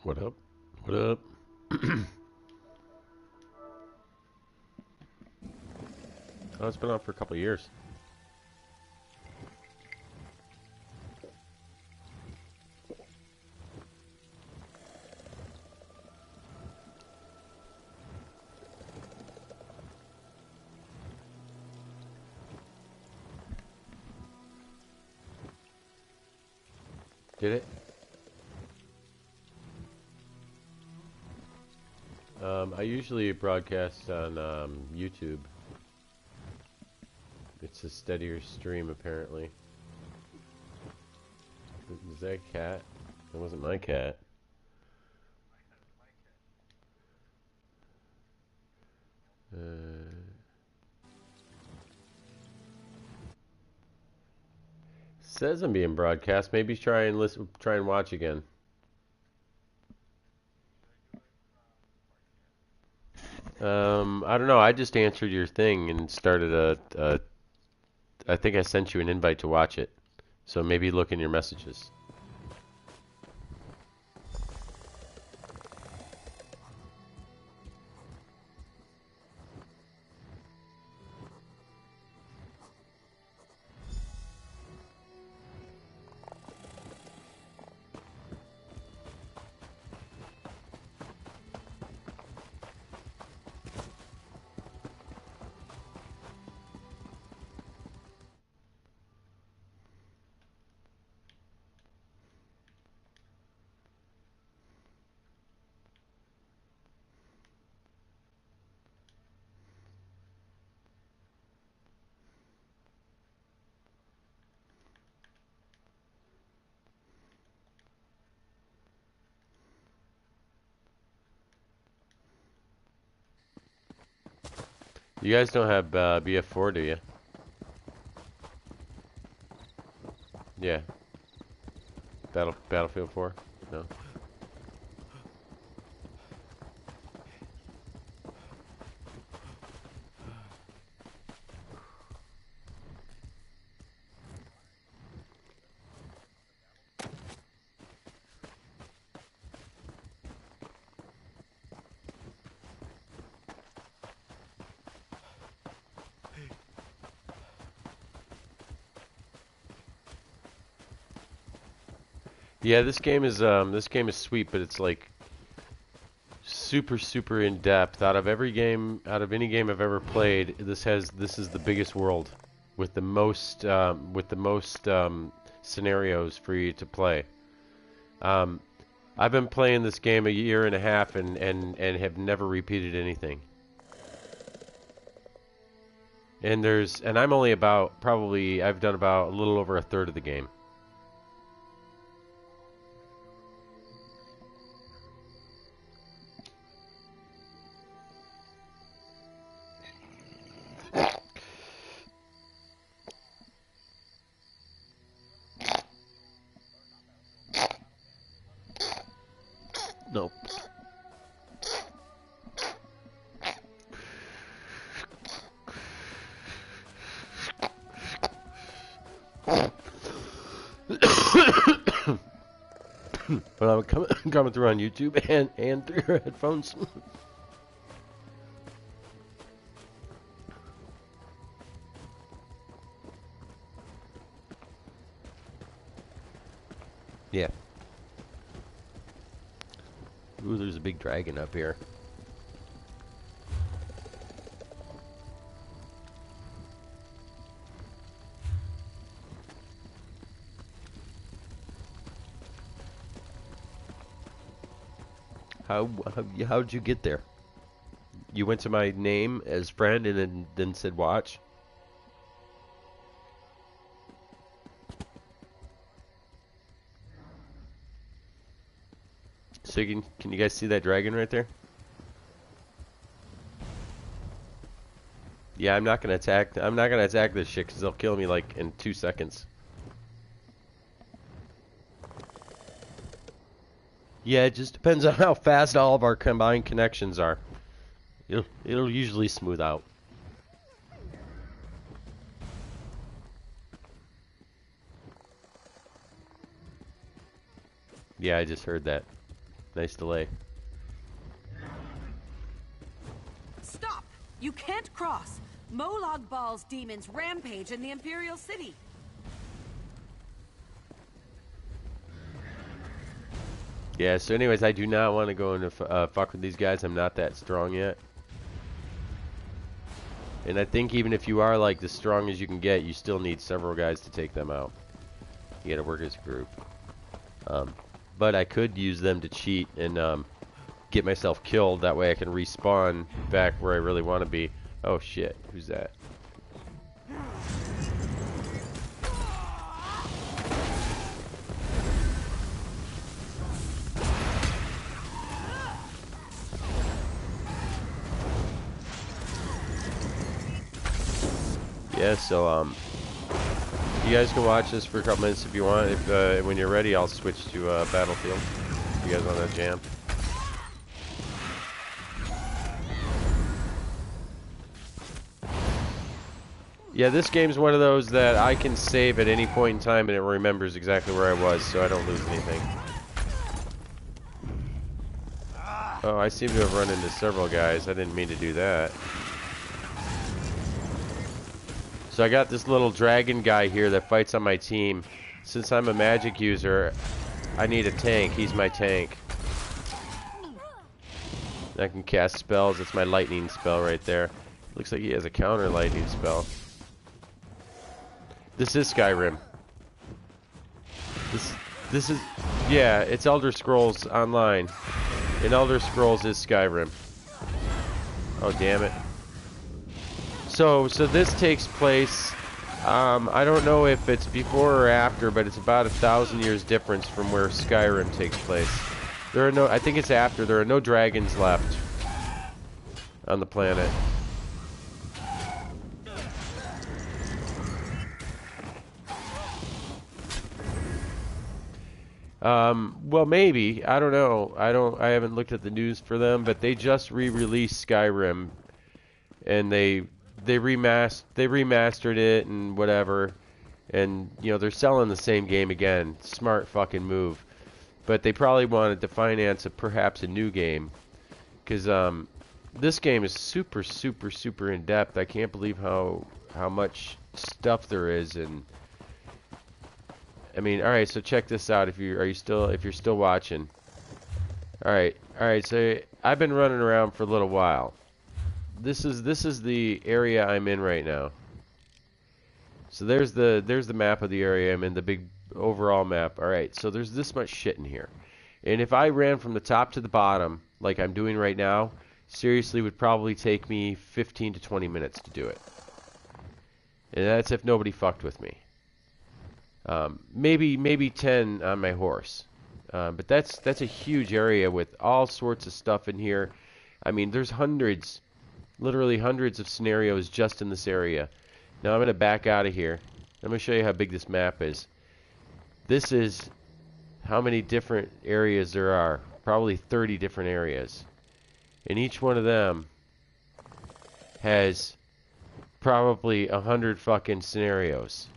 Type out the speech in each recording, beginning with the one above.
What up? What up? Oh, it's been on for a couple of years. Did it? I usually broadcast on YouTube. It's a steadier stream, apparently. Is that a cat? That wasn't my cat. Says I'm being broadcast. Maybe try and listen, try and watch again. I don't know. I just answered your thing and started I think I sent you an invite to watch it. So maybe look in your messages. You guys don't have BF4, do you? Yeah. Battlefield 4? No. Yeah, this game is sweet, but it's like super in depth. Out of any game I've ever played, this is the biggest world with the most scenarios for you to play. I've been playing this game a year and a half and have never repeated anything. And I'm only I've done about a little over a third of the game. Nope. But I'm coming through on YouTube and through your headphones. Yeah. Ooh, there's a big dragon up here. How'd you get there? You went to my name as friend and then said watch? So can you guys see that dragon right there? Yeah, I'm not gonna attack this shit because they'll kill me like in 2 seconds. Yeah, it just depends on how fast all of our combined connections are. It'll usually smooth out. Yeah, I just heard that. Nice delay. Stop! You can't cross. Molag Bal's demons rampage in the Imperial City. Yeah, so anyways, I do not want to go into fuck with these guys. I'm not that strong yet. And I think even if you are like the strong as you can get, you still need several guys to take them out. You gotta work as a group. But I could use them to cheat and get myself killed. That way I can respawn back where I really want to be. Oh shit, who's that? Yeah, so you guys can watch this for a couple minutes if you want. If when you're ready, I'll switch to Battlefield. If you guys want to jam. Yeah, this game's one of those that I can save at any point in time and it remembers exactly where I was, so I don't lose anything. Oh, I seem to have run into several guys. I didn't mean to do that. So I got this little dragon guy here that fights on my team. Since I'm a magic user, I need a tank. He's my tank. I can cast spells. It's my lightning spell right there. Looks like he has a counter lightning spell. This is Skyrim. This is, yeah, it's Elder Scrolls Online. And Elder Scrolls is Skyrim. Oh, damn it. So this takes place, I don't know if it's before or after, but it's about 1,000 years difference from where Skyrim takes place. There are no, I think it's after, there are no dragons left on the planet. Well, maybe. I don't know. I haven't looked at the news for them, but they just re-released Skyrim, and they remastered it and whatever, and you know they're selling the same game again. Smart fucking move, but they probably wanted to finance perhaps a new game, because this game is super in depth. I can't believe how much stuff there is. And I mean, all right, so check this out. If you're still watching. All right. So I've been running around for a little while. This is the area I'm in right now. So there's the map of the area I'm in, the big overall map. All right. So there's this much shit in here. And if I ran from the top to the bottom like I'm doing right now, seriously would probably take me 15 to 20 minutes to do it. And that's if nobody fucked with me. Maybe 10 on my horse, but that's a huge area with all sorts of stuff in here. I mean, there's literally hundreds of scenarios just in this area. Now I'm gonna back out of here. I'm gonna show you how big this map is. This is how many different areas there are. Probably 30 different areas, and each one of them has probably 100 fucking scenarios.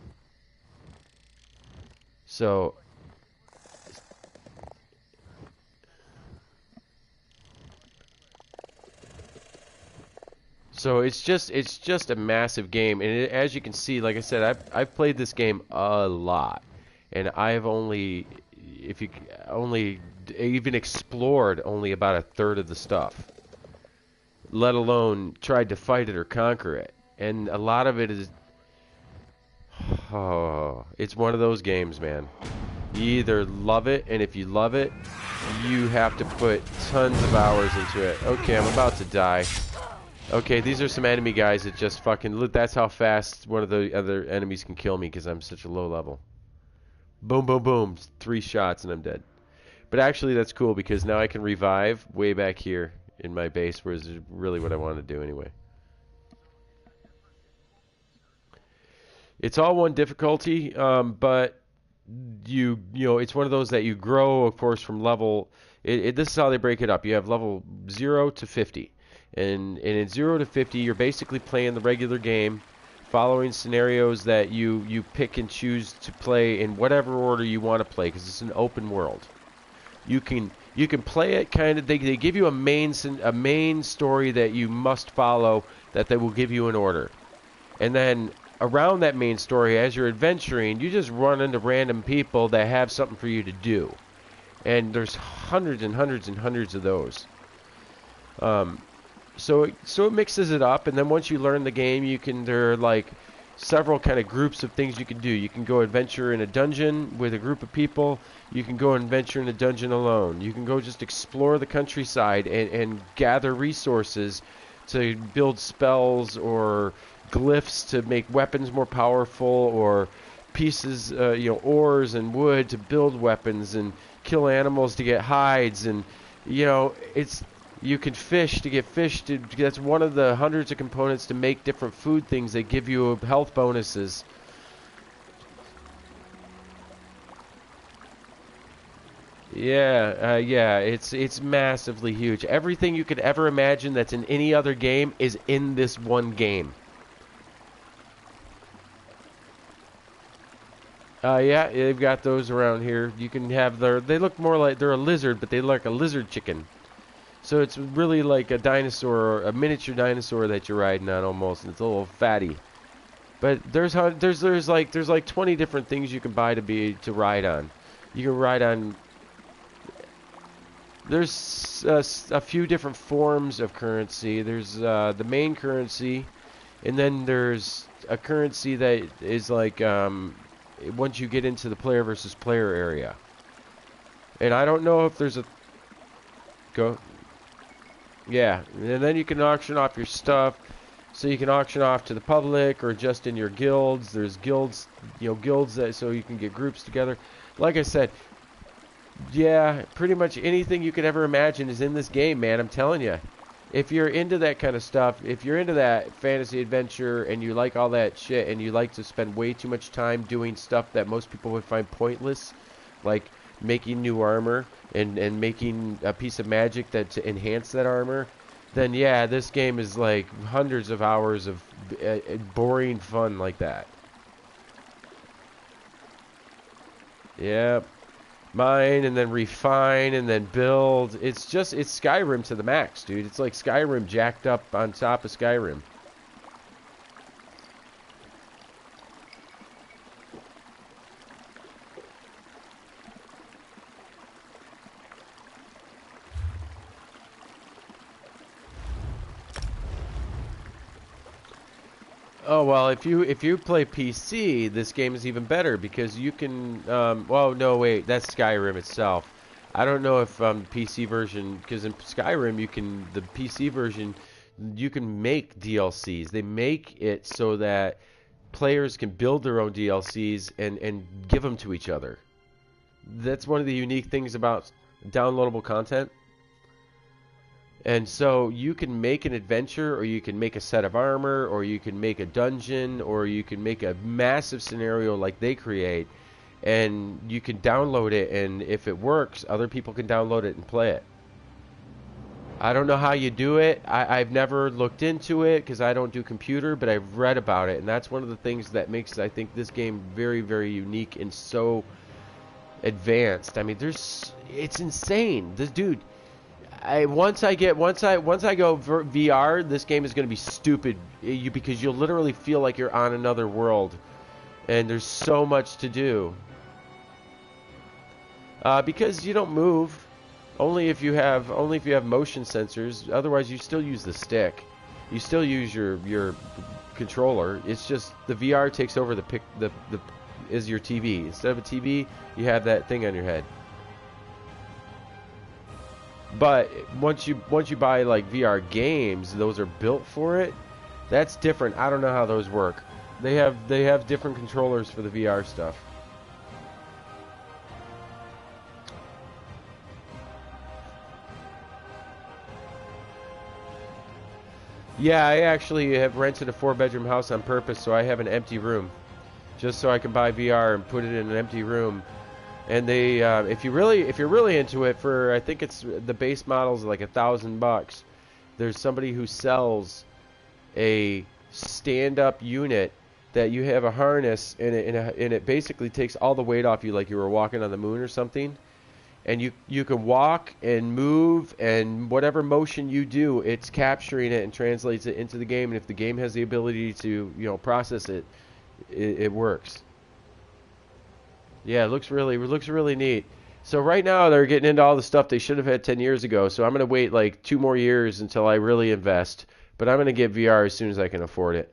So it's just a massive game, and as you can see, like I said, I've played this game a lot, and I've only even explored only about a third of the stuff, let alone tried to fight it or conquer it. And a lot of it is, oh, it's one of those games, man. You either love it, and if you love it, you have to put tons of hours into it. Okay, I'm about to die. Okay, these are some enemy guys that just fucking look. That's how fast one of the other enemies can kill me because I'm such a low level. Boom, boom, boom. 3 shots and I'm dead. But actually, that's cool because now I can revive way back here in my base, whereas is really what I want to do anyway. It's all one difficulty, but you know it's one of those that you grow, of course, from level. This is how they break it up. You have level 0 to 50, and in 0 to 50, you're basically playing the regular game, following scenarios that you pick and choose to play in whatever order you want to play, because it's an open world. You can play it kind of. They give you a main story that you must follow, that they will give you an order, and then around that main story, as you're adventuring, you just run into random people that have something for you to do, and there's hundreds and hundreds and hundreds of those. So it mixes it up, and then once you learn the game, there are like several kind of groups of things you can do. You can go adventure in a dungeon with a group of people. You can go adventure in a dungeon alone. You can go just explore the countryside and gather resources to build spells or glyphs to make weapons more powerful, or pieces, ores and wood to build weapons, and kill animals to get hides, and you can fish to get fish. That's one of the hundreds of components to make different food things. They give you health bonuses. Yeah, it's massively huge. Everything you could ever imagine that's in any other game is in this one game. Yeah, they've got those around here. You can have they look more like they're a lizard, but they look like a lizard chicken. So it's really like a dinosaur, a miniature dinosaur that you're riding on almost. And it's a little fatty. But there's like 20 different things you can buy to ride on. You can ride on. There's a few different forms of currency. There's the main currency, and then there's a currency that is like once you get into the player versus player area. And I don't know if there's a go. Yeah, and then you can auction off your stuff. So you can auction off to the public or just in your guilds. There's guilds, guilds that so you can get groups together. Like I said, yeah, pretty much anything you could ever imagine is in this game, man. I'm telling you. If you're into that kind of stuff, if you're into that fantasy adventure and you like all that shit and you like to spend way too much time doing stuff that most people would find pointless, like making new armor and making a piece of magic to enhance that armor, then yeah, this game is like hundreds of hours of boring fun like that. Yeah. Mine and then refine and then build. It's Skyrim to the max, dude. It's like Skyrim jacked up on top of Skyrim. Oh well, if you play PC, this game is even better because you can. Well, no, wait, that's Skyrim itself. I don't know if PC version, because in Skyrim the PC version, you can make DLCs. They make it so that players can build their own DLCs and give them to each other. That's one of the unique things about downloadable content. And so you can make an adventure, or you can make a set of armor, or you can make a dungeon, or you can make a massive scenario like they create, and you can download it, and if it works, other people can download it and play it. I don't know how you do it. I've never looked into it because I don't do computer, but I've read about it, and that's one of the things that makes, I think, this game very, very unique and so advanced. I mean, it's insane. This dude... Once I go VR, this game is going to be stupid because you'll literally feel like you're on another world, and there's so much to do. Because you don't move, only if you have motion sensors. Otherwise, you still use the stick. You still use your controller. It's just the VR takes over is your TV. Instead of a TV, you have that thing on your head. But once you buy like VR games, those are built for it. That's different. I don't know how those work. They have different controllers for the VR stuff. Yeah, I actually have rented a 4-bedroom house on purpose, so I have an empty room, just so I can buy VR and put it in an empty room. And they, if you're really into it, for I think it's the base model's like $1,000. There's somebody who sells a stand-up unit that you have a harness and it basically takes all the weight off you, like you were walking on the moon or something. and you can walk and move, and whatever motion you do, it's capturing it and translates it into the game. And if the game has the ability to process it, it works. Yeah, it looks really neat. So right now they're getting into all the stuff they should have had 10 years ago. So I'm gonna wait like 2 more years until I really invest. But I'm gonna get VR as soon as I can afford it.